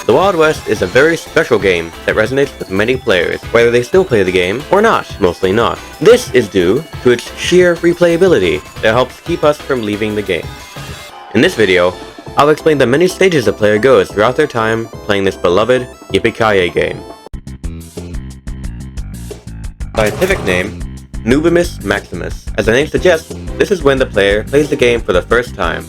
The Wild West is a very special game that resonates with many players, whether they still play the game or not, mostly not. This is due to its sheer replayability that helps keep us from leaving the game. In this video, I'll explain the many stages a player goes throughout their time playing this beloved yippee-ki-yay game. Scientific name, Nubimus Maximus. As the name suggests, this is when the player plays the game for the first time.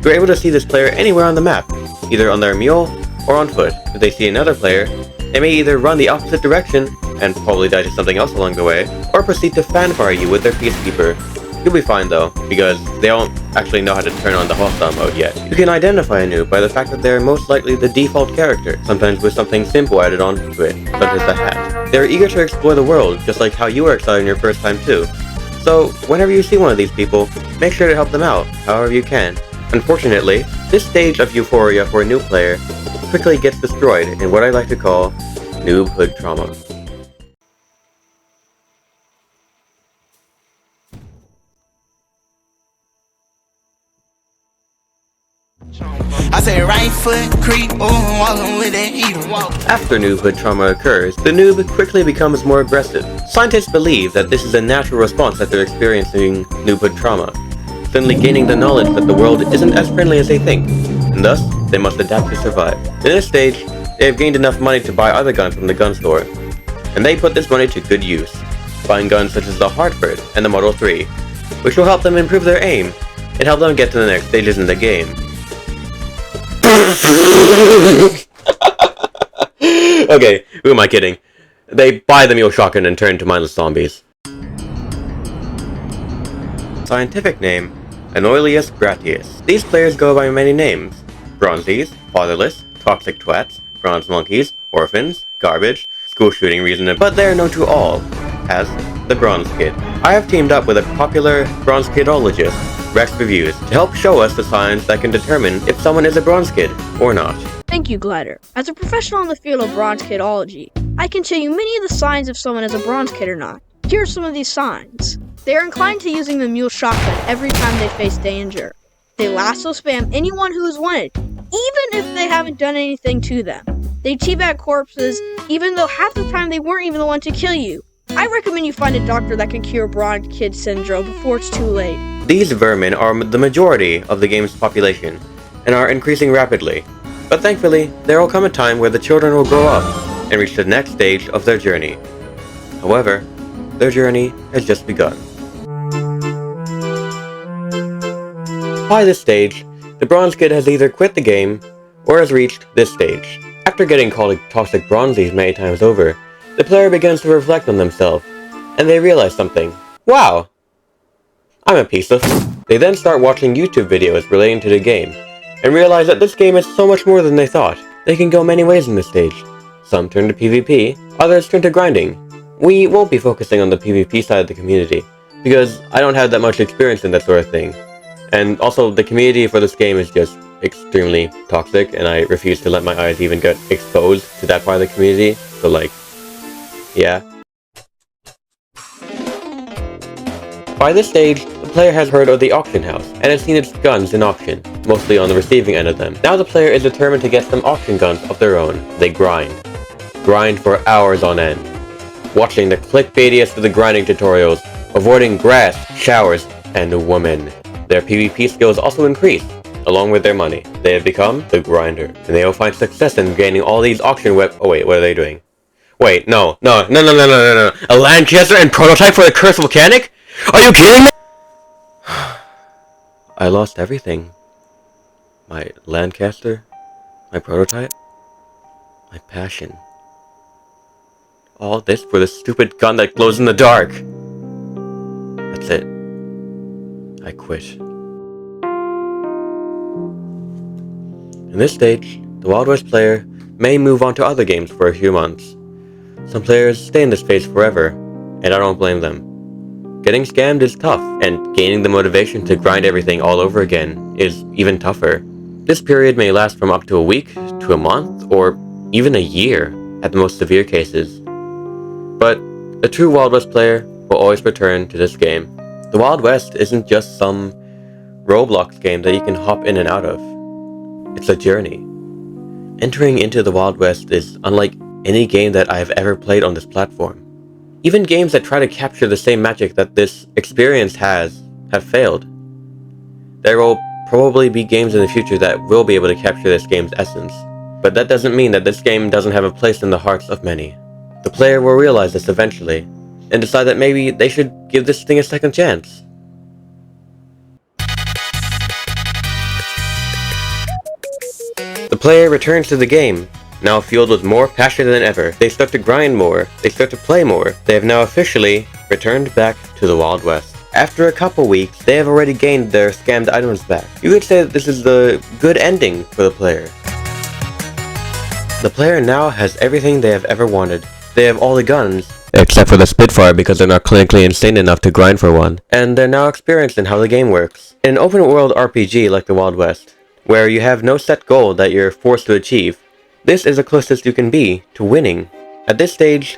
You're able to see this player anywhere on the map, either on their mule or on foot. If they see another player, they may either run the opposite direction and probably die to something else along the way, or proceed to fanfare you with their peacekeeper. You'll be fine though, because they don't actually know how to turn on the hostile mode yet. You can identify a noob by the fact that they're most likely the default character, sometimes with something simple added onto it, such as a hat. They're eager to explore the world, just like how you were excited your first time too. So, whenever you see one of these people, make sure to help them out, however you can. Unfortunately, this stage of euphoria for a new player quickly gets destroyed in what I like to call noobhood trauma. I say right foot creep, oh, walking with that heater. After noobhood trauma occurs, the noob quickly becomes more aggressive. Scientists believe that this is a natural response after experiencing noobhood trauma, suddenly gaining the knowledge that the world isn't as friendly as they think, and thus, they must adapt to survive. In this stage, they have gained enough money to buy other guns from the gun store, and they put this money to good use, buying guns such as the Hartford and the Model 3, which will help them improve their aim, and help them get to the next stages in the game. Okay, who am I kidding? They buy the mule shotgun and turn into mindless zombies. Scientific name, Anoilius Gratius. These players go by many names: Bronzies, Fatherless, Toxic Twats, Bronze Monkeys, Orphans, Garbage, School Shooting Reason, but they are known to all as the Bronze Kid. I have teamed up with a popular Bronze Kidologist, Rex Reviews, to help show us the signs that can determine if someone is a Bronze Kid or not. Thank you, Glider. As a professional in the field of Bronze Kidology, I can tell you many of the signs if someone is a Bronze Kid or not. Here are some of these signs. They are inclined to using the mule shotgun every time they face danger. They lasso spam anyone who is wanted, even if they haven't done anything to them. They teabag corpses, even though half the time they weren't even the one to kill you. I recommend you find a doctor that can cure Bronze Kid syndrome before it's too late. These vermin are the majority of the game's population, and are increasing rapidly. But thankfully, there will come a time where the children will grow up, and reach the next stage of their journey. However, their journey has just begun. By this stage, the Bronze Kid has either quit the game, or has reached this stage. After getting called toxic bronzies many times over, the player begins to reflect on themselves, and they realize something. Wow! I'm a piece of... They then start watching YouTube videos relating to the game, and realize that this game is so much more than they thought. They can go many ways in this stage. Some turn to PvP, others turn to grinding. We won't be focusing on the PvP side of the community, because I don't have that much experience in that sort of thing. And also, the community for this game is just extremely toxic, and I refuse to let my eyes even get exposed to that part of the community, so like, yeah. By this stage, the player has heard of the auction house, and has seen its guns in auction, mostly on the receiving end of them. Now the player is determined to get some auction guns of their own. They grind. Grind for hours on end. Watching the clickbaitiest of the grinding tutorials, avoiding grass, showers, and women. Their PvP skills also increase, along with their money. They have become the grinder, and they will find success in gaining all these auction Oh wait, what are they doing? Wait, no. A Lancaster and prototype for the Cursed Volcanic? Are you kidding me? I lost everything. My Lancaster, my prototype, my passion. All this for this stupid gun that glows in the dark. That's it. I quit. In this stage, the Wild West player may move on to other games for a few months. Some players stay in this phase forever, and I don't blame them. Getting scammed is tough, and gaining the motivation to grind everything all over again is even tougher. This period may last from up to a week, to a month, or even a year at the most severe cases. But a true Wild West player will always return to this game. The Wild West isn't just some Roblox game that you can hop in and out of. It's a journey. Entering into the Wild West is unlike any game that I have ever played on this platform. Even games that try to capture the same magic that this experience has have failed. There will probably be games in the future that will be able to capture this game's essence, but that doesn't mean that this game doesn't have a place in the hearts of many. The player will realize this eventually, and decide that maybe they should give this thing a second chance. The player returns to the game, now fueled with more passion than ever. They start to grind more, they start to play more. They have now officially returned back to the Wild West. After a couple weeks, they have already gained their scammed items back. You could say that this is the good ending for the player. The player now has everything they have ever wanted. They have all the guns, except for the Spitfire because they're not clinically insane enough to grind for one, and they're now experienced in how the game works. In an open world RPG like the Wild West, where you have no set goal that you're forced to achieve, this is the closest you can be to winning. At this stage,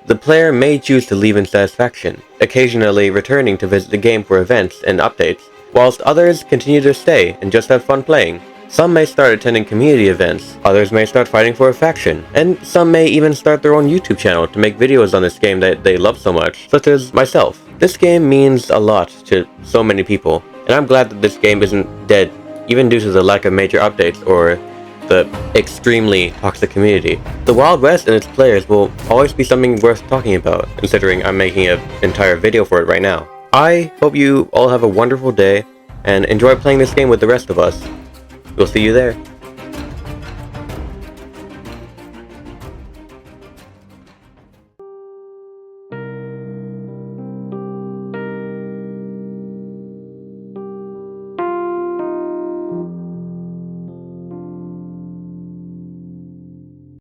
the player may choose to leave in satisfaction, occasionally returning to visit the game for events and updates, whilst others continue to stay and just have fun playing. Some may start attending community events, others may start fighting for a faction, and some may even start their own YouTube channel to make videos on this game that they love so much, such as myself. This game means a lot to so many people, and I'm glad that this game isn't dead, even due to the lack of major updates or the extremely toxic community. The Wild West and its players will always be something worth talking about, considering I'm making an entire video for it right now. I hope you all have a wonderful day, and enjoy playing this game with the rest of us. We'll see you there.